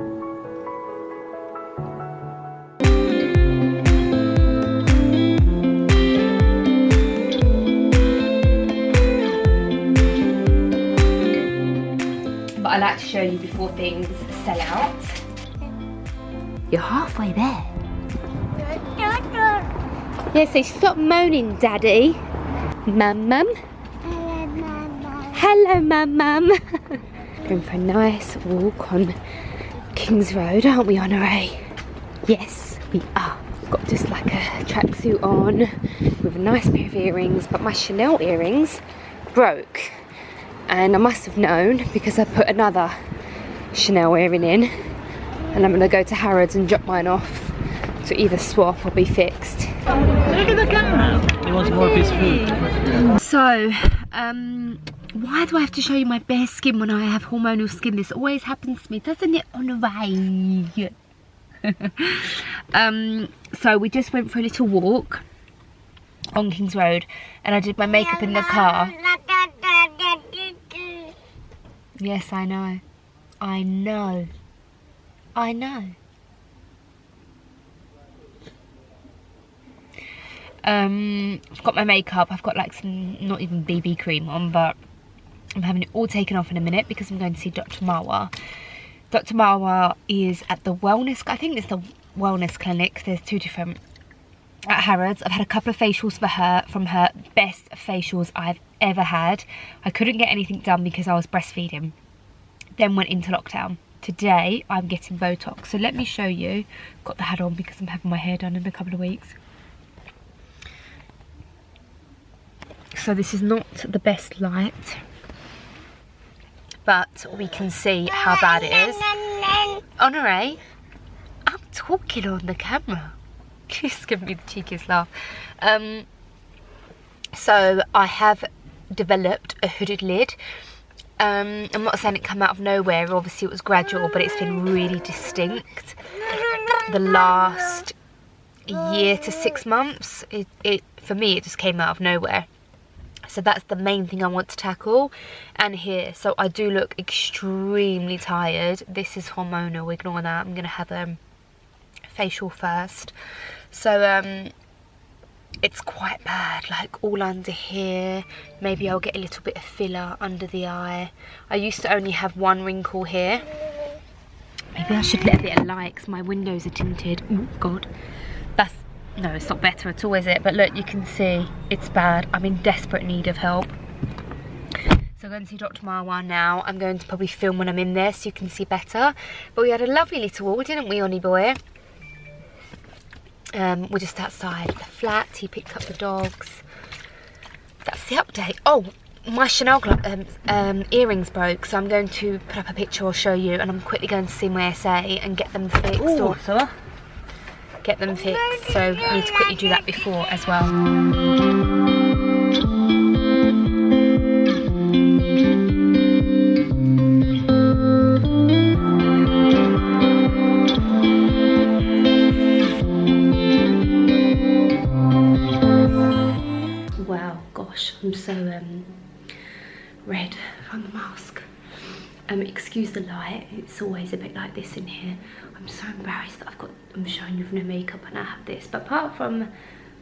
But I like to show you before things sell out. You're halfway there. Yeah, so stop moaning, Daddy. Mum, Mum. Hello, Mum, Mum. Going for a nice walk on King's Road, aren't we, Honoré? Yes, we are. Got just like a tracksuit on with a nice pair of earrings, but my Chanel earrings broke. And I must have known because I put another Chanel earring in. And I'm going to go to Harrods and drop mine off to either swap or be fixed. Look at the camera. He wants more of his food. So, why do I have to show you my bare skin when I have hormonal skin? This always happens to me, doesn't it, on the way? So we just went for a little walk on King's Road and I did my makeup in the car. Yes, I know. I know. I know. I've got my makeup, I've got like some, not even BB cream on, but I'm having it all taken off in a minute because I'm going to see Dr. Marwa. Dr. Marwa is at the wellness, I think it's the wellness clinic. There's two different at Harrods. I've had a couple of facials from her, best facials I've ever had. I couldn't get anything done because I was breastfeeding, then went into lockdown. Today I'm getting botox, so let me show you. Got the hat on because I'm having my hair done in a couple of weeks. So this is not the best light, but we can see how bad it is. Honoré, I'm talking on the camera. She's giving me the cheekiest laugh. So I have developed a hooded lid. I'm not saying it came out of nowhere, obviously it was gradual, but it's been really distinct the last year to 6 months. For me, it just came out of nowhere. So that's the main thing I want to tackle. And here, so I do look extremely tired. This is hormonal, ignore that. I'm going to have a facial first. So it's quite bad, like all under here. Maybe I'll get a little bit of filler under the eye. I used to only have one wrinkle here. Maybe I should let a bit of light because my windows are tinted. Oh God, that's, no, it's not better at all, is it? But look, you can see it's bad. I'm in desperate need of help. So I'm going to see Dr. Marwa now. I'm going to probably film when I'm in there so you can see better. But we had a lovely little walk, didn't we, Honey boy? We're just outside the flat. He picked up the dogs. That's the update. Oh, my Chanel earrings broke, so I'm going to put up a picture or show you, and I'm quickly going to see my SA and get them fixed. Ooh, or get them fixed. So I need to quickly do that before as well. I'm so red from the mask. Excuse the light, it's always a bit like this in here. I'm so embarrassed that I'm showing you with no makeup and I have this. But apart from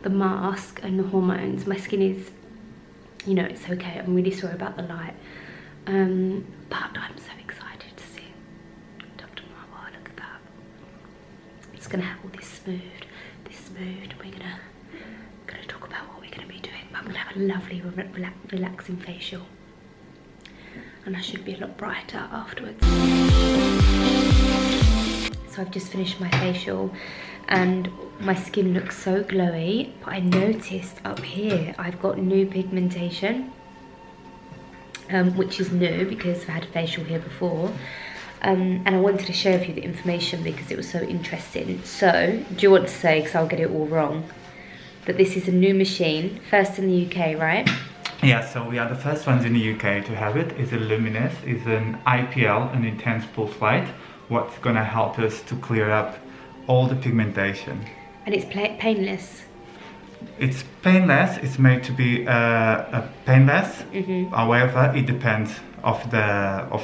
the mask and the hormones, my skin is, you know, it's okay. I'm really sorry about the light. But I'm so excited to see Dr. Marwa. Look at that. It's gonna have all this smoothed. We're gonna talk about what we're gonna be doing. But I'm gonna have a lovely, relaxing facial, and I should be a lot brighter afterwards. So I've just finished my facial, and my skin looks so glowy. But I noticed up here I've got new pigmentation, which is new because I've had a facial here before. And I wanted to share with you the information because it was so interesting. So, do you want to say, because I'll get it all wrong, that this is a new machine, first in the UK, right? Yeah, so we are the first ones in the UK to have it. It's a luminous, it's an IPL, an intense pulse light, what's gonna help us to clear up all the pigmentation. And it's painless. it's painless. It's made to be painless. However, it depends of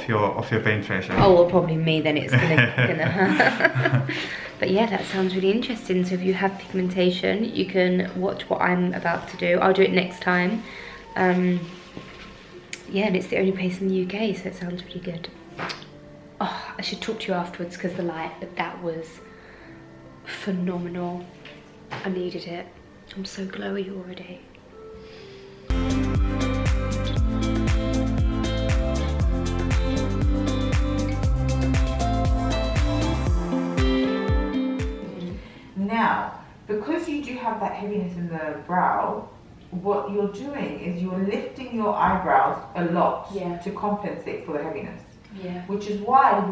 your vein facial. Oh, well, probably me then. It's gonna hurt. But yeah, that sounds really interesting. So if you have pigmentation, you can watch what I'm about to do. I'll do it next time. Yeah, and it's the only place in the UK, so it sounds really good. Oh, I should talk to you afterwards because the light, that was phenomenal. I needed it. I'm so glowy already. Now, because you do have that heaviness in the brow, what you're doing is you're lifting your eyebrows a lot to compensate for the heaviness. Which is why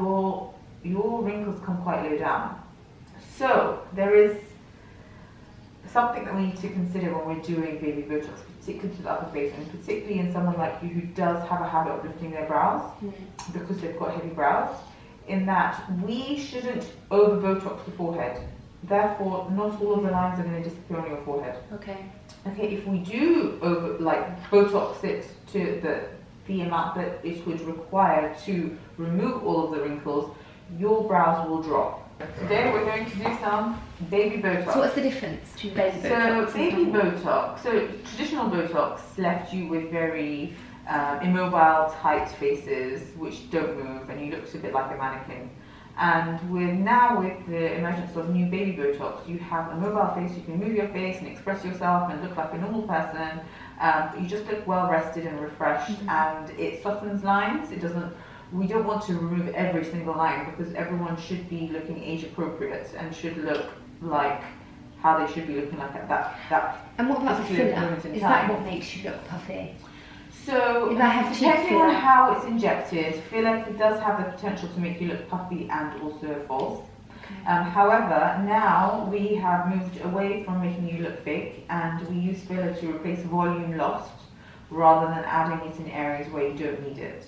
your wrinkles come quite low down. So there is something that we need to consider when we're doing baby Botox, particularly to the upper face, and particularly in someone like you who does have a habit of lifting their brows because they've got heavy brows, in that we shouldn't over Botox the forehead. Therefore, not all of the lines are going to disappear on your forehead. Okay, if we do over, Botox it to the amount that it would require to remove all of the wrinkles, your brows will drop. Today we're going to do some baby Botox. So what's the difference between baby Botox? So baby Botox, so traditional Botox left you with very immobile, tight faces which don't move, and you looked a bit like a mannequin. And with the emergence of new baby Botox, you have a mobile face, you can move your face and express yourself and look like a normal person. You just look well rested and refreshed, and it softens lines. We don't want to remove every single line because everyone should be looking age appropriate and should look like how they should be looking like at that And what about the particular filler? moment in Is time. that what makes you look puffy? So, if I have depending on how it's injected, filler does have the potential to make you look puffy and also false. However, now we have moved away from making you look fake, and we use filler to replace volume lost rather than adding it in areas where you don't need it.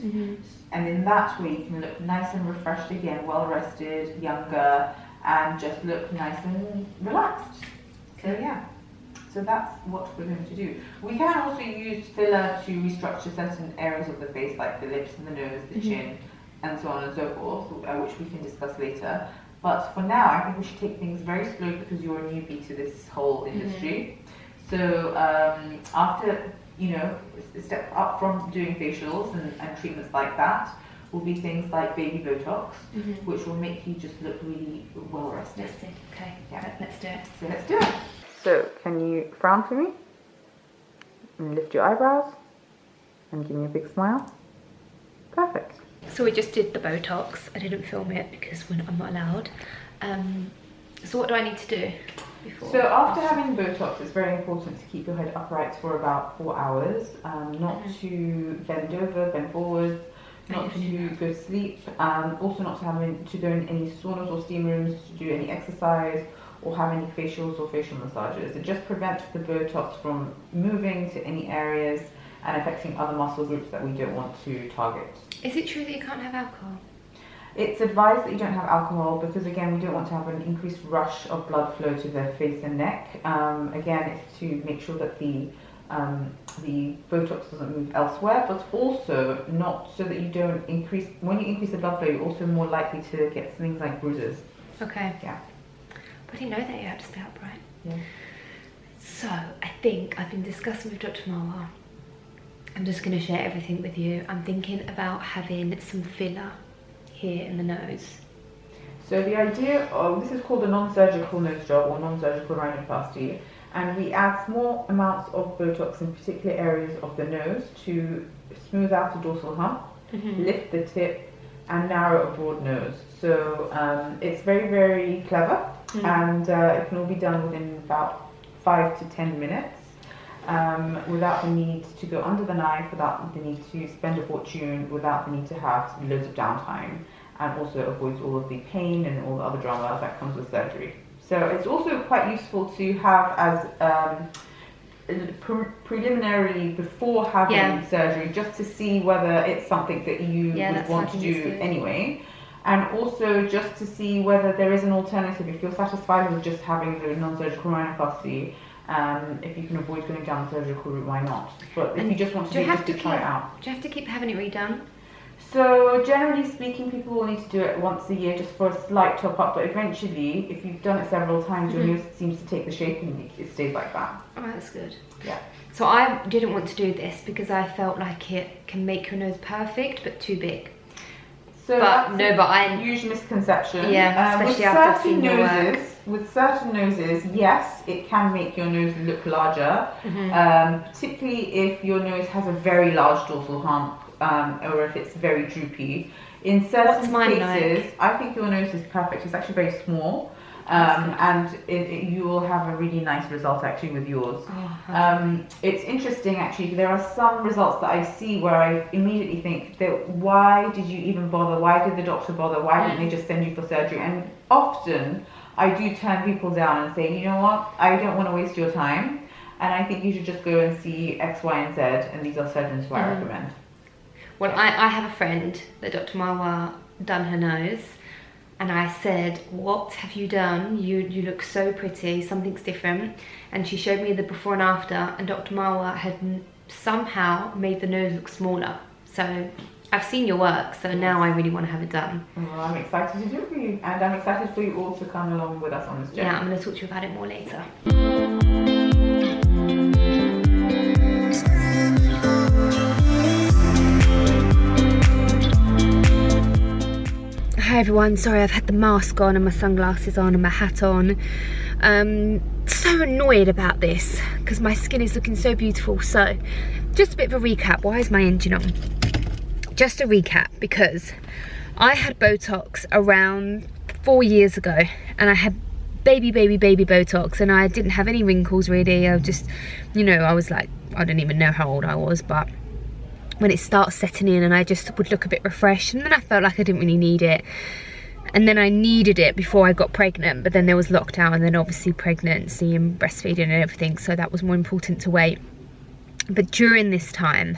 And in that way you can look nice and refreshed again, well rested, younger, and just look nice and relaxed. So yeah. So that's what we're going to do. We can also use filler to restructure certain areas of the face, like the lips and the nose, the chin, and so on and so forth, which we can discuss later. But for now, I think we should take things very slow because you're a newbie to this whole industry. So after, a step up from doing facials and treatments like that will be things like baby Botox, which will make you just look really well rested. Okay, let's do it. So let's do it. So, can you frown for me? And lift your eyebrows? And give me a big smile? Perfect. So we just did the Botox. I didn't film it because I'm not allowed. So what do I need to do before? So after having Botox, it's very important to keep your head upright for about 4 hours. Not to bend over, bend forwards, not to go to sleep. Also not to go in any saunas or steam rooms to do any exercise or have any facials or facial massages. It just prevents the Botox from moving to any areas and affecting other muscle groups that we don't want to target. Is it true that you can't have alcohol? It's advised that you don't have alcohol because, again, we don't want to have an increased rush of blood flow to the face and neck. Again, it's to make sure that the Botox doesn't move elsewhere, but also not so that you don't increase. When you increase the blood flow, you're also more likely to get things like bruises. Okay. Yeah. But I didn't know that you had to stay upright. Yeah. So I think I've been discussing with Dr. Marwa. I'm just going to share everything with you. I'm thinking about having some filler here in the nose. So the idea of this is called a non-surgical nose job or non-surgical rhinoplasty, and we add small amounts of Botox in particular areas of the nose to smooth out the dorsal hump, lift the tip, and narrow a broad nose. So it's very, very clever, and it can all be done within about 5 to 10 minutes. Without the need to go under the knife, without the need to spend a fortune, without the need to have loads of downtime, and also avoids all of the pain and all the other drama that comes with surgery. So it's also quite useful to have as preliminarily before having surgery, just to see whether it's something that you would want to do anyway. And also just to see whether there is an alternative. If you're satisfied with just having the non-surgical rhinoplasty, If you can avoid going down the surgical route, why not? But if you just want to do just to try it out. Do you have to keep having it redone? So generally speaking, people will need to do it once a year just for a slight top up, but eventually, if you've done it several times, your nose seems to take the shape and it stays like that. Oh, that's good. Yeah. So I didn't want to do this because I felt like it can make your nose perfect but too big. So but that's no, but I huge misconception. Yeah, especially after I've seen your work. With certain noses, yes, it can make your nose look larger, particularly if your nose has a very large dorsal hump, or if it's very droopy. In certain cases, I think your nose is perfect. It's actually very small, and you will have a really nice result actually with yours. It's interesting actually. There are some results that I see where I immediately think that why did you even bother? Why did the doctor bother? Why didn't they just send you for surgery? And often I do turn people down and say, you know what, I don't want to waste your time, and I think you should just go and see X, Y, and Z, and these are surgeons who I recommend. Well, I have a friend that Dr. Marwa done her nose, and I said, what have you done? You look so pretty, something's different. And she showed me the before and after, and Dr. Marwa had somehow made the nose look smaller. So I've seen your work, so now I really want to have it done. Well, I'm excited to do it for you, and I'm excited for you all to come along with us on this journey. Yeah, I'm going to talk to you about it more later. Hi everyone, sorry I've had the mask on and my sunglasses on and my hat on. So annoyed about this because my skin is looking so beautiful. So just a bit of a recap. Why is my engine on? Just a recap, because I had Botox around 4 years ago, and I had baby Botox, and I didn't have any wrinkles really. I just, you know, I was like, I don't even know how old I was, but when it starts setting in, and I just would look a bit refreshed, and then I felt like I didn't really need it. And then I needed it before I got pregnant, but then there was lockdown, and then obviously pregnancy and breastfeeding and everything, so that was more important to wait. But during this time,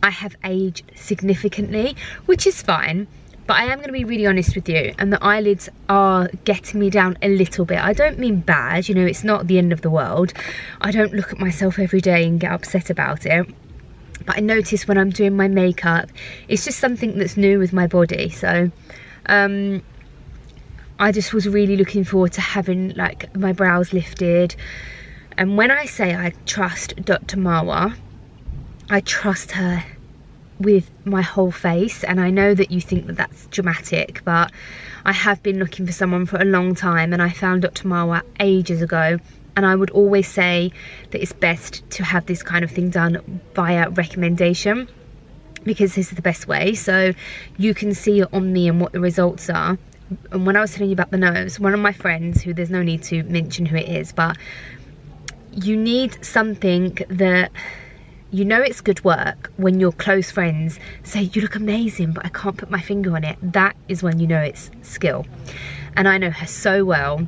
I have aged significantly, which is fine, but I am going to be really honest with you, and the eyelids are getting me down a little bit. I don't mean bad, you know, it's not the end of the world. I don't look at myself every day and get upset about it. But I notice when I'm doing my makeup, it's just something that's new with my body. So I just was really looking forward to having like my brows lifted. And when I say I trust Dr. Marwa, I trust her with my whole face. And I know that you think that that's dramatic, but I have been looking for someone for a long time, and I found Dr. Marwa ages ago. And I would always say that it's best to have this kind of thing done via recommendation, because this is the best way. So you can see it on me and what the results are. And when I was telling you about the nose, one of my friends, who there's no need to mention who it is, but you need something that, you know, it's good work when your close friends say, you look amazing, but I can't put my finger on it. That is when you know it's skill. And I know her so well.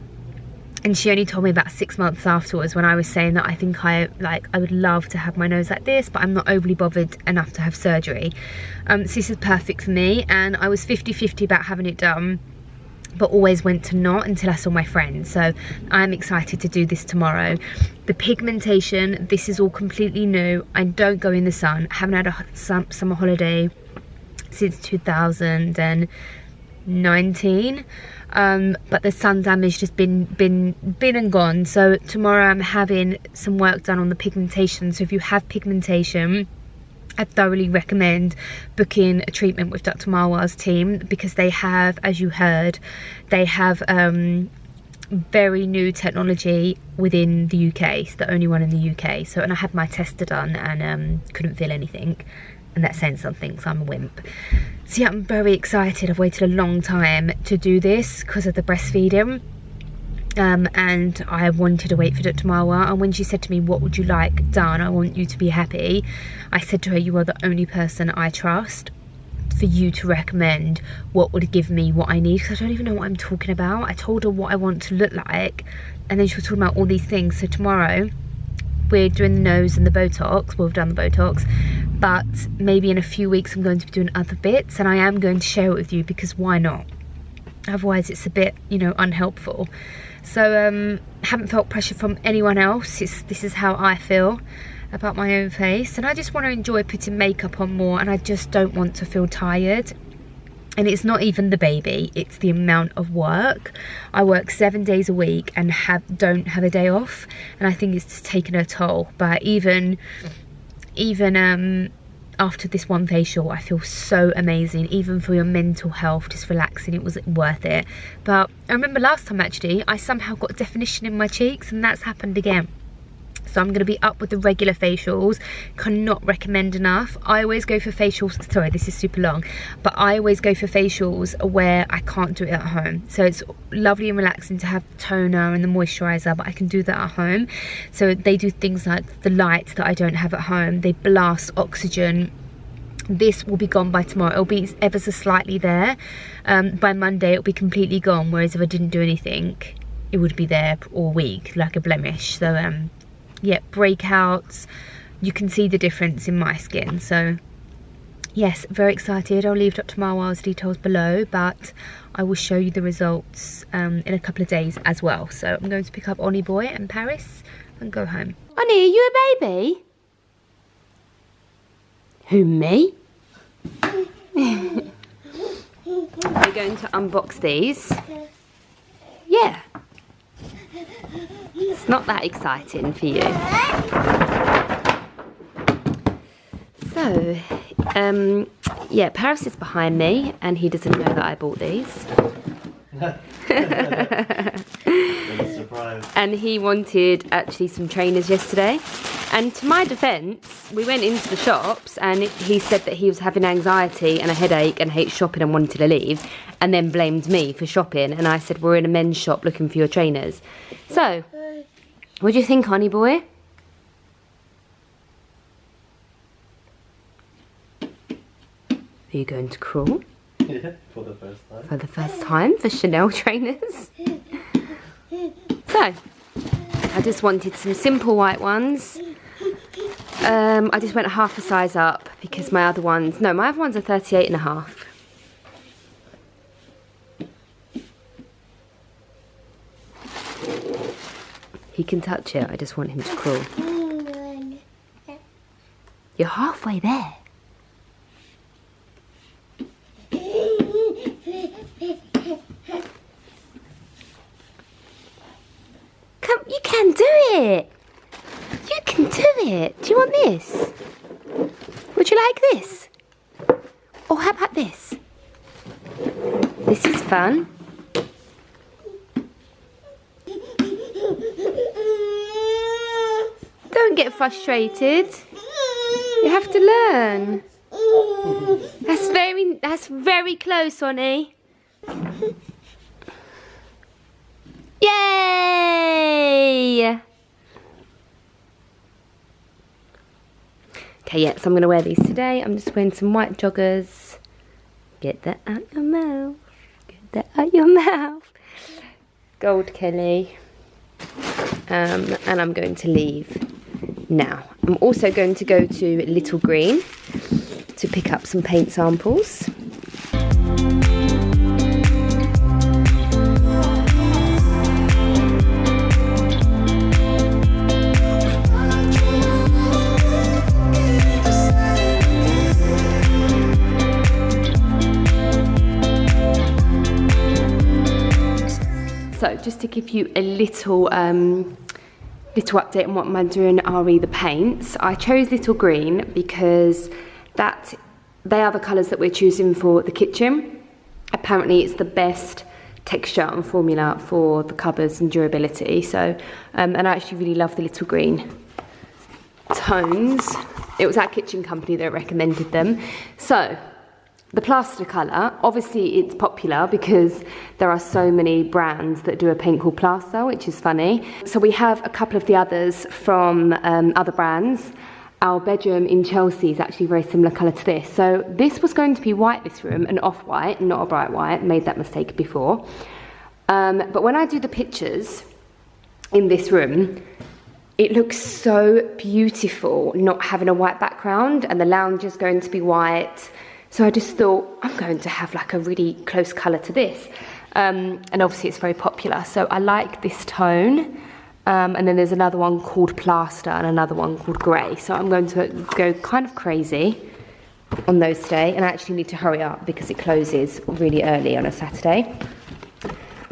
And she only told me about 6 months afterwards, when I was saying that I think I would love to have my nose like this, but I'm not overly bothered enough to have surgery. So this is perfect for me, and I was 50-50 about having it done, but always went to not until I saw my friend. So I'm excited to do this tomorrow. The pigmentation, this is all completely new. I don't go in the sun. I haven't had a summer holiday since 2019. But the sun damage has been and gone. So tomorrow I'm having some work done on the pigmentation. So if you have pigmentation, I thoroughly recommend booking a treatment with Dr. Marwa's team, because they have, as you heard, they have very new technology within the UK. It's the only one in the UK. So, and I had my tester done and couldn't feel anything. And that's saying something, so I'm a wimp. So yeah, I'm very excited. I've waited a long time to do this because of the breastfeeding. And I wanted to wait for Dr. Marwa. And when she said to me, what would you like done? I want you to be happy. I said to her, you are the only person I trust for you to recommend what would give me what I need. Because I don't even know what I'm talking about. I told her what I want to look like, and then she was talking about all these things. So tomorrow, we're doing the nose and the Botox. Well, we've done the Botox, but maybe in a few weeks I'm going to be doing other bits, and I am going to share it with you, because why not? Otherwise it's a bit, you know, unhelpful. So haven't felt pressure from anyone else. This is how I feel about my own face, and I just want to enjoy putting makeup on more, and I just don't want to feel tired. And it's not even the baby, it's the amount of work. I work 7 days a week and don't have a day off, and I think it's just taken a toll. But even after this one facial, I feel so amazing. Even for your mental health, just relaxing, it was worth it. But I remember last time actually, I somehow got definition in my cheeks, and that's happened again. So I'm going to be up with the regular facials. Cannot recommend enough. I always go for facials, sorry this is super long, but I always go for facials where I can't do it at home. So it's lovely and relaxing to have the toner and the moisturizer, but I can do that at home. So they do things like the light that I don't have at home. They blast oxygen. This will be gone by tomorrow. It'll be ever so slightly there. By Monday it'll be completely gone, whereas if I didn't do anything, it would be there all week like a blemish. So yeah, breakouts, you can see the difference in my skin. So yes, very excited. I'll leave Dr. Marwell's details below, but I will show you the results in a couple of days as well. So I'm going to pick up Oni boy and Paris and go home. Oni, are you a baby? Who, me? We're going to unbox these. Yeah. It's not that exciting for you. So, yeah, Paris is behind me and he doesn't know that I bought these. And he wanted actually some trainers yesterday. And to my defence, we went into the shops and he said that he was having anxiety and a headache and hates shopping and wanted to leave, and then blamed me for shopping. And I said, we're in a men's shop looking for your trainers. So, what do you think, honey boy? Are you going to crawl? Yeah, for the first time. For the first time for Chanel trainers. So, I just wanted some simple white ones. I just went half a size up because my other ones, no, my other ones are 38.5. He can touch it, I just want him to crawl. You're halfway there. Come, you can do it. You can do it. Do you want this? Would you like this? Or how about this? This is fun. Don't get frustrated. You have to learn. That's very close, Sonny. Yay! Okay, yeah, so I'm going to wear these today. I'm just wearing some white joggers. Get that out your mouth. Get that out your mouth. Gold Kelly. And I'm going to leave now. I'm also going to go to Little Green to pick up some paint samples. So just to give you a little update on what I'm doing re the paints. I chose Little Green because they are the colours that we're choosing for the kitchen. Apparently it's the best texture and formula for the covers and durability. So and I actually really love the Little Green tones. It was our kitchen company that recommended them. So the plaster colour, obviously it's popular because there are so many brands that do a paint called plaster, which is funny. So we have a couple of the others from other brands. Our bedroom in Chelsea is actually a very similar colour to this. So this was going to be white, this room, and off-white, not a bright white. Made that mistake before. But when I do the pictures in this room, it looks so beautiful not having a white background, and the lounge is going to be white. So I just thought, I'm going to have like a really close colour to this. and obviously it's very popular. So I like this tone. And then there's another one called Plaster and another one called Grey. So I'm going to go kind of crazy on those today. And I actually need to hurry up because it closes really early on a Saturday.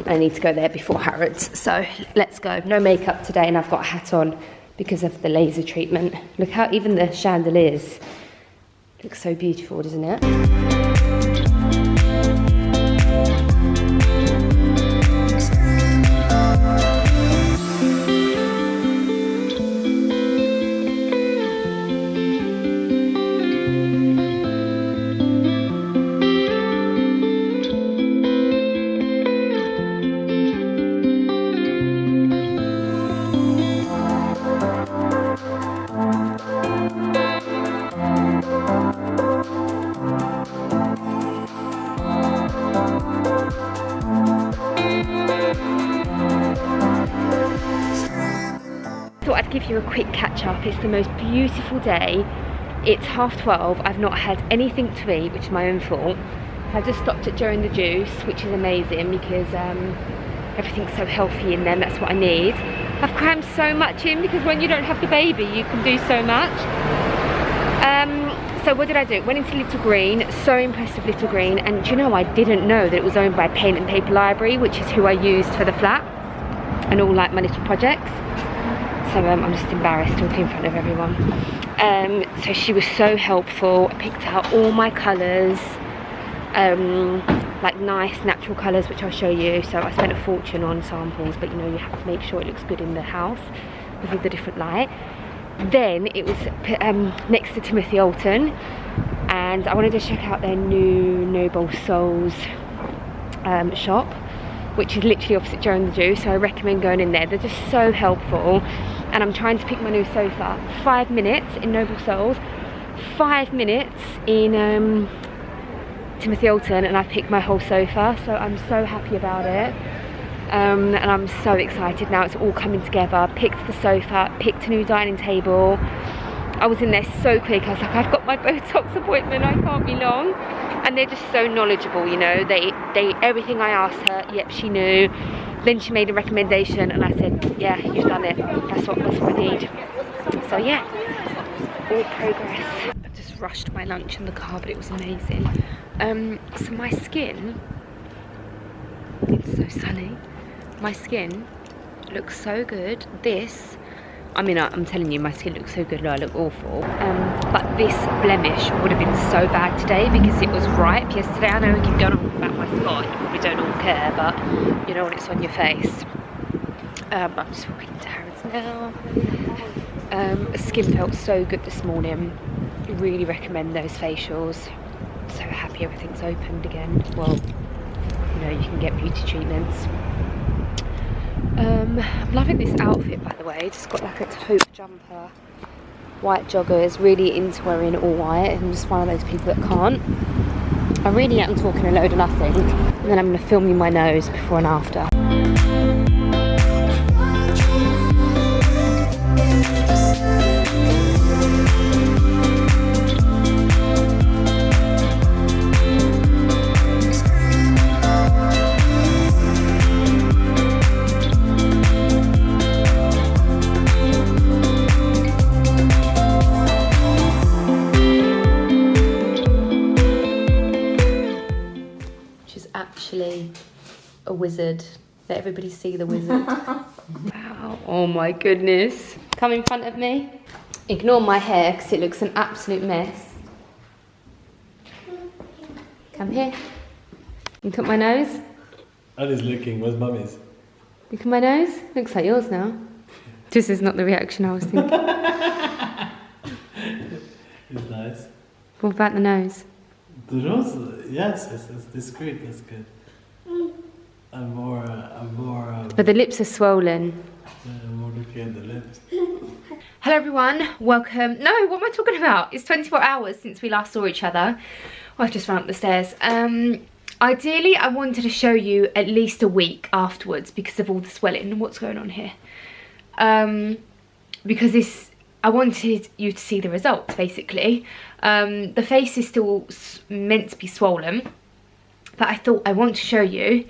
I need to go there before Harrods. So let's go. No makeup today, and I've got a hat on because of the laser treatment. Look how even the chandeliers look so beautiful, doesn't it? I'd give you a quick catch up. It's the most beautiful day. It's 12:30. I've not had anything to eat, which is my own fault. I just stopped at Joe and the Juice, which is amazing because everything's so healthy in them. That's what I need. I've crammed so much in because when you don't have the baby, you can do so much. So what did I do? Went into Little Green. So impressed with Little Green. And do you know, I didn't know that it was owned by Paint and Paper Library, which is who I used for the flat and all like my little projects. So I'm just embarrassed talking in front of everyone. So she was so helpful. I picked out all my colours, like nice natural colours, which I'll show you. So I spent a fortune on samples, but you know, you have to make sure it looks good in the house with all the different light. Then it was next to Timothy Alton, and I wanted to check out their new Noble Souls shop, which is literally opposite Joe and the Juice. So I recommend going in there. They're just so helpful. And I'm trying to pick my new sofa. 5 minutes in Noble Souls, 5 minutes in Timothy Alton, and I've picked my whole sofa, so I'm so happy about it. And I'm so excited now. It's all coming together. Picked the sofa, picked a new dining table. I was in there so quick. I was like, I've got my botox appointment, I can't be long. And they're just so knowledgeable, you know. They everything I asked her, yep, she knew. Then she made a recommendation and I said, yeah, you've done it. That's what I need. So yeah, all progress. I just rushed my lunch in the car, but it was amazing. So my skin, it's so sunny. My skin looks so good. This, I mean, I'm telling you, my skin looks so good. I look awful. But this blemish would have been so bad today because it was ripe yesterday. I know we keep going on about my spot. You probably don't all care, but you know when it's on your face. I'm just walking into Harrods now. Skin felt so good this morning. Really recommend those facials. So happy everything's opened again. Well, you know, you can get beauty treatments. I'm loving this outfit, by the way. Just got like a taupe jumper, white joggers. Really into wearing all white. I'm just one of those people that can't. I really am talking a load of nothing, and then I'm going to film you my nose before and after. Actually a wizard. Let everybody see the wizard. Wow, oh my goodness. Come in front of me. Ignore my hair because it looks an absolute mess. Come here. Look at my nose. Ali's looking, where's mummy's? Look at my nose. Looks like yours now. This is not the reaction I was thinking. It's nice. What about the nose? The nose, yes, it's discreet, that's good. I'm more, but the lips are swollen. I'm more looking at the lips. Hello everyone, welcome. No, what am I talking about? It's 24 hours since we last saw each other. Well, I've just run up the stairs. Ideally, I wanted to show you at least a week afterwards because of all the swelling. What's going on here? Because I wanted you to see the results, basically. The face is still meant to be swollen, but I thought I want to show you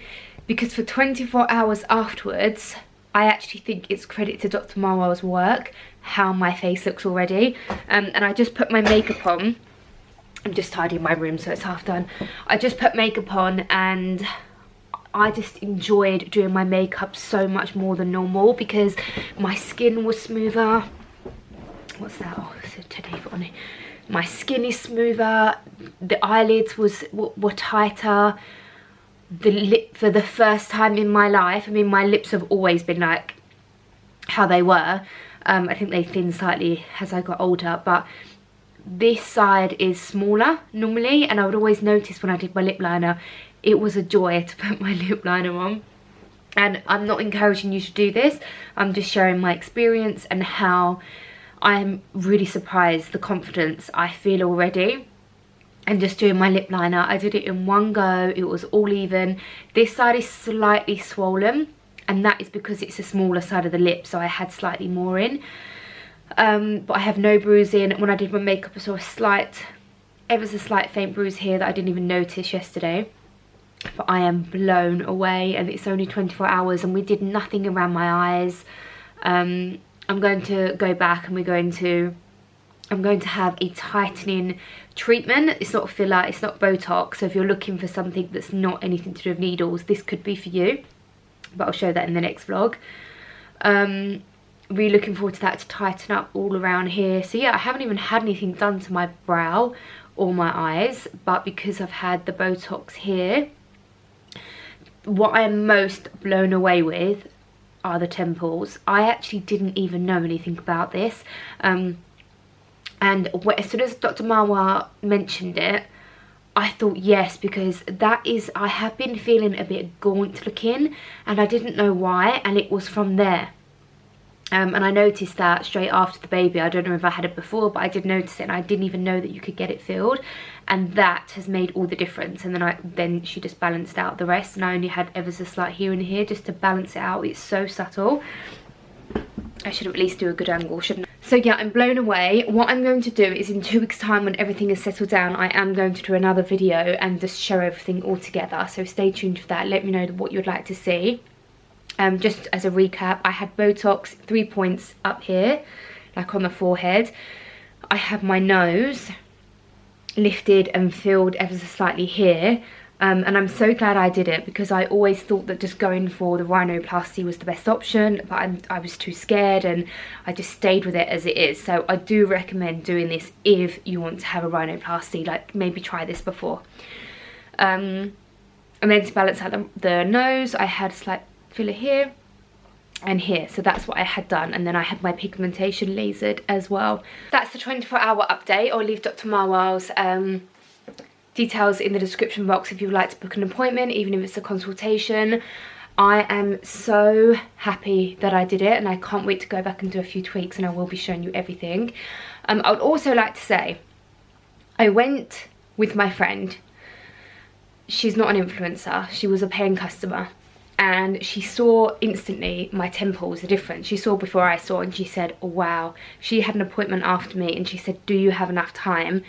because for 24 hours afterwards, I actually think it's credit to Dr. Marwell's work how my face looks already. And I just put my makeup on. I'm just tidying my room so it's half done. I just put makeup on and I just enjoyed doing my makeup so much more than normal because my skin was smoother. What's that? Oh, it's a teddy on it. My skin is smoother. The eyelids were tighter. The lip, for the first time in my life, I mean, my lips have always been like how they were. I think they thinned slightly as I got older, but this side is smaller normally, and I would always notice when I did my lip liner, it was a joy to put my lip liner on. And I'm not encouraging you to do this, I'm just sharing my experience and how I'm really surprised the confidence I feel already. And just doing my lip liner, I did it in one go, it was all even. This side is slightly swollen, and that is because it's a smaller side of the lip, so I had slightly more in. But I have no bruising. When I did my makeup, I saw a slight, ever so slight faint bruise here that I didn't even notice yesterday. But I am blown away, and it's only 24 hours and we did nothing around my eyes. I'm going to go back and I'm going to have a tightening treatment. It's not filler, it's not botox, so if you're looking for something that's not anything to do with needles, this could be for you, but I'll show that in the next vlog. Really looking forward to that, to tighten up all around here. So yeah, I haven't even had anything done to my brow or my eyes, but because I've had the botox here, what I'm most blown away with are the temples. I actually didn't even know anything about this. And as soon as Dr. Marwell mentioned it, I thought yes, because that is, I have been feeling a bit gaunt looking and I didn't know why, and it was from there. And I noticed that straight after the baby. I don't know if I had it before, but I did notice it, and I didn't even know that you could get it filled, and that has made all the difference. And then she just balanced out the rest, and I only had ever so slight here and here just to balance it out. It's so subtle. I should at least do a good angle, shouldn't I? So yeah, I'm blown away. What I'm going to do is in 2 weeks time, when everything is settled down, I am going to do another video and just show everything all together. So stay tuned for that. Let me know what you'd like to see. Just as a recap, I had Botox 3 points up here, like on the forehead. I had my nose lifted and filled ever so slightly here. And I'm so glad I did it, because I always thought that just going for the rhinoplasty was the best option, but I was too scared and I just stayed with it as it is. So I do recommend doing this if you want to have a rhinoplasty, like maybe try this before. And then to balance out the nose, I had a slight filler here and here, so that's what I had done. And then I had my pigmentation lasered as well. That's the 24-hour update. I'll leave Dr. Marwell's details in the description box if you would like to book an appointment, even if it's a consultation. I am so happy that I did it, and I can't wait to go back and do a few tweaks, and I will be showing you everything. I would also like to say, I went with my friend. She's not an influencer, she was a paying customer, and she saw instantly my temples, the difference. She saw before I saw, and she said, oh, wow. She had an appointment after me, and she said, do you have enough time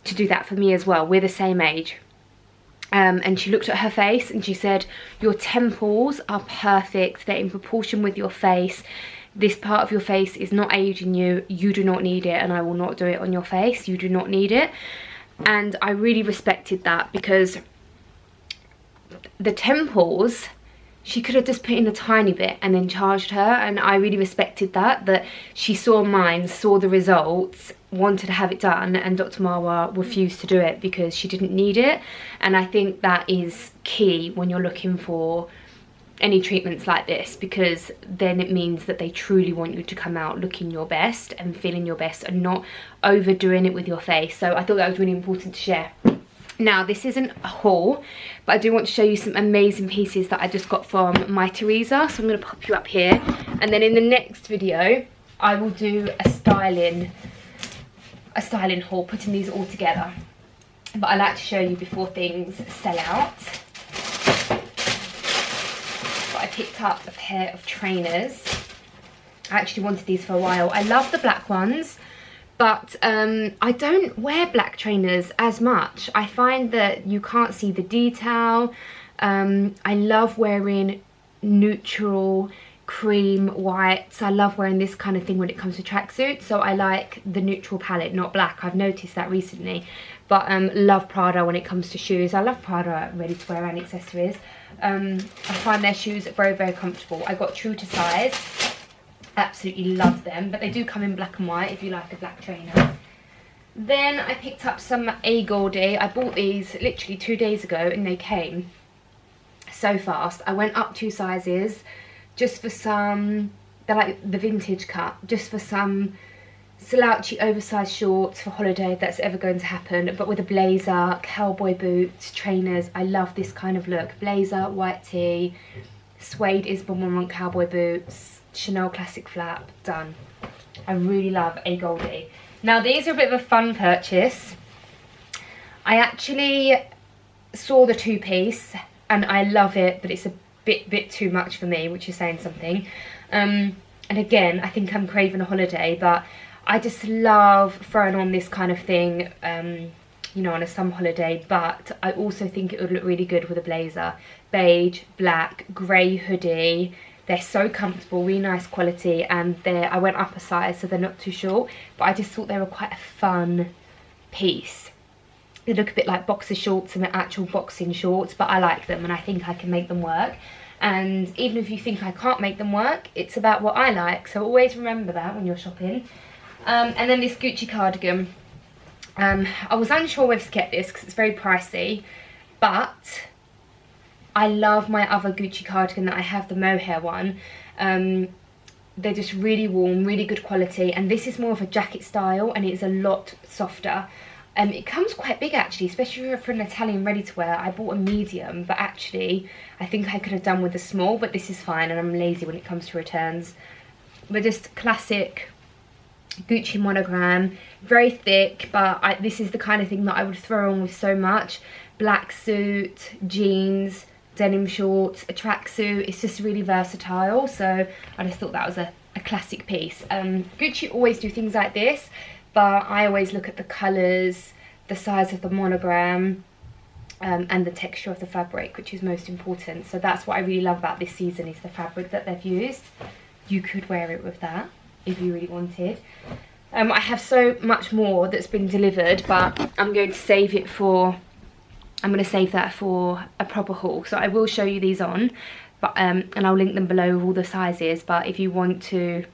to do that for me as well? We're the same age. And she looked at her face and she said, your temples are perfect, they're in proportion with your face. This part of your face is not aging you, you do not need it, and I will not do it on your face, you do not need it. And I really respected that, because the temples, she could have just put in a tiny bit and then charged her, and I really respected that she saw mine, saw the results, wanted to have it done, and Dr. Marwell refused to do it because she didn't need it. And I think that is key when you're looking for any treatments like this, because then it means that they truly want you to come out looking your best and feeling your best and not overdoing it with your face. So I thought that was really important to share. Now, this isn't a haul, but I do want to show you some amazing pieces that I just got from my Teresa. So I'm going to pop you up here, and then in the next video I will do a styling haul, putting these all together. But I like to show you before things sell out. But I picked up a pair of trainers. I actually wanted these for a while. I love the black ones, but I don't wear black trainers as much. I find that you can't see the detail. I love wearing neutral cream whites. I love wearing this kind of thing when it comes to tracksuits, so I like the neutral palette, not black. I've noticed that recently. But love Prada when it comes to shoes. I love Prada ready to wear and accessories. I find their shoes very, very comfortable. I got true to size. Absolutely love them, but they do come in black and white if you like a black trainer. Then I picked up some A Goldie. I bought these literally 2 days ago and they came so fast. I went up 2 sizes just for some, they're like the vintage cut, just for some slouchy oversized shorts for holiday if that's ever going to happen, but with a blazer, cowboy boots, trainers. I love this kind of look. Blazer, white tee, suede Isabel cowboy boots, Chanel classic flap, done. I really love A Goldie. Now these are a bit of a fun purchase. I actually saw the 2-piece and I love it, but it's a bit too much for me, which is saying something. And again, I think I'm craving a holiday, but I just love throwing on this kind of thing, you know, on a summer holiday. But I also think it would look really good with a blazer. Beige, black, grey hoodie. They're so comfortable, really nice quality, and I went up a size so they're not too short, but I just thought they were quite a fun piece. They look a bit like boxer shorts and actual boxing shorts, but I like them and I think I can make them work. And even if you think I can't make them work, it's about what I like, so always remember that when you're shopping. And then this Gucci cardigan. I was unsure whether to get this because it's very pricey, but I love my other Gucci cardigan that I have, the mohair one. They're just really warm, really good quality, and this is more of a jacket style and it's a lot softer. It comes quite big actually, especially for an Italian ready-to-wear. I bought a medium, but actually I think I could have done with a small, but this is fine and I'm lazy when it comes to returns. But just classic Gucci monogram, very thick, but this is the kind of thing that I would throw on with so much. Black suit, jeans, denim shorts, a tracksuit. It's just really versatile, so I just thought that was a classic piece. Gucci always do things like this, but I always look at the colours, the size of the monogram, and the texture of the fabric, which is most important. So that's what I really love about this season, is the fabric that they've used. You could wear it with that if you really wanted. I have so much more that's been delivered, but I'm going to save it for, I'm going to save that for a proper haul. So I will show you these on, but and I'll link them below with all the sizes, but if you want to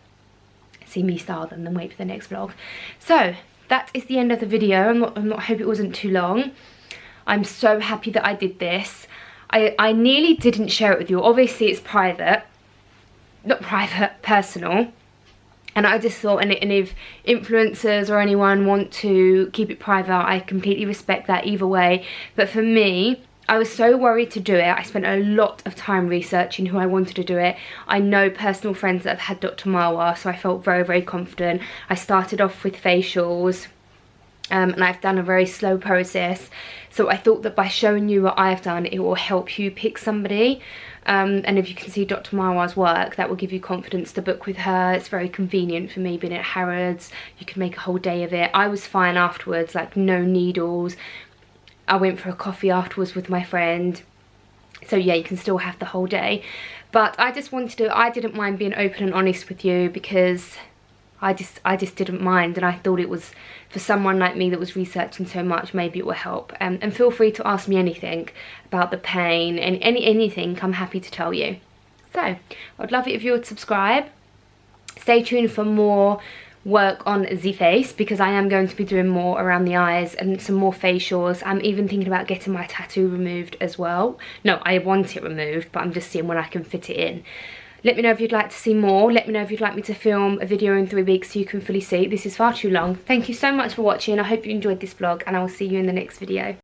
see me style them, then wait for the next vlog. So that is the end of the video. I hope it wasn't too long. I'm so happy that I did this. I nearly didn't share it with you. Obviously it's private, not private, personal. And I just thought, and if influencers or anyone want to keep it private, I completely respect that either way. But for me, I was so worried to do it. I spent a lot of time researching who I wanted to do it. I know personal friends that have had Dr. Marwa, so I felt very, very confident. I started off with facials, and I've done a very slow process. So I thought that by showing you what I've done, it will help you pick somebody. And if you can see Dr. Marwa's work, that will give you confidence to book with her. It's very convenient for me being at Harrods. You can make a whole day of it. I was fine afterwards, like no needles. I went for a coffee afterwards with my friend. So yeah, you can still have the whole day. But I just wanted to, I didn't mind being open and honest with you, because I just didn't mind, and I thought it was, for someone like me that was researching so much, maybe it will help. And feel free to ask me anything about the pain, and anything, I'm happy to tell you. So I'd love it if you would subscribe. Stay tuned for more work on the face, because I am going to be doing more around the eyes and some more facials. I'm even thinking about getting my tattoo removed as well. No, I want it removed, but I'm just seeing when I can fit it in. Let me know if you'd like to see more. Let me know if you'd like me to film a video in 3 weeks so you can fully see. This is far too long. Thank you so much for watching. I hope you enjoyed this vlog, and I will see you in the next video.